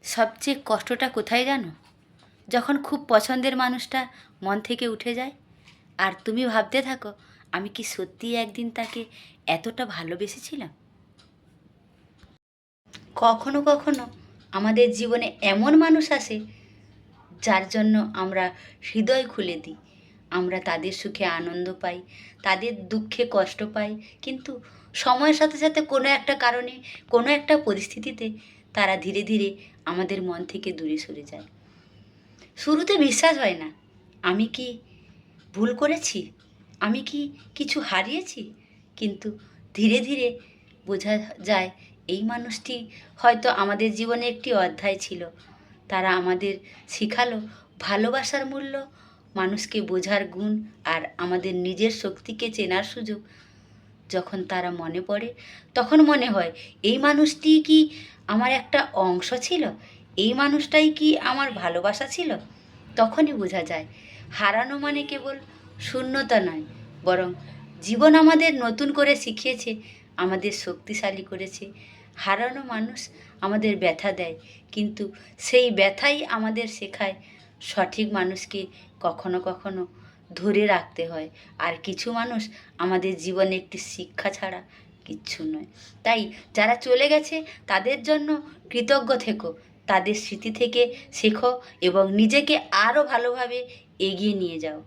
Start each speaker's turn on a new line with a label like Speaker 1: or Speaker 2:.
Speaker 1: সবচেয়ে কষ্টটা কোথায় জানো? যখন খুব পছন্দের মানুষটা মন থেকে উঠে যায় আর তুমি ভাবতে থাকো, আমি কি সত্যিই একদিন তাকে এতটা ভালোবেসেছিলাম? কখনো কখনো আমাদের জীবনে এমন মানুষ আসে যার জন্য আমরা হৃদয় খুলে দিই। আমরা তাদের সুখে আনন্দ পাই, তাদের দুঃখে কষ্ট পাই, কিন্তু সময়ের সাথে সাথে কোনো একটা কারণে, কোনো একটা পরিস্থিতিতে তারা ধীরে ধীরে আমাদের মন থেকে দূরে সরে যায়। শুরুতে বিশ্বাস হয় না, আমি কি ভুল করেছি, আমি কি কিছু হারিয়েছি, কিন্তু ধীরে ধীরে বোঝা যায় এই মানুষটি হয়তো আমাদের জীবনে একটি অধ্যায় ছিল। তারা আমাদের শিখালো ভালোবাসার মূল্য, মানুষকে বোঝার গুণ, আর আমাদের নিজের শক্তিকে চেনার সুযোগ। যখন তারা মনে পড়ে তখন মনে হয় এই মানুষটি কি আমার একটা অংশ ছিল, এই মানুষটাই কি আমার ভালোবাসা ছিল। তখনই বোঝা যায় হারানো মানে কেবল শূন্যতা নয়, বরং জীবন আমাদের নতুন করে শিখিয়েছে, আমাদের শক্তিশালী করেছে। হারানো মানুষ আমাদের ব্যথা দেয়, কিন্তু সেই ব্যথাই আমাদের শেখায় সঠিক মানুষকে কখনো কখনো ধরে রাখতে হয়। আর কিছু মানুষ আমাদের জীবনে একটি শিক্ষা ছাড়া কিচ্ছু নয়। তাই যারা চলে গেছে তাদের জন্য কৃতজ্ঞ থেকো, তাদের স্মৃতি থেকে শেখো এবং নিজেকে আরও ভালোভাবে এগিয়ে নিয়ে যাও।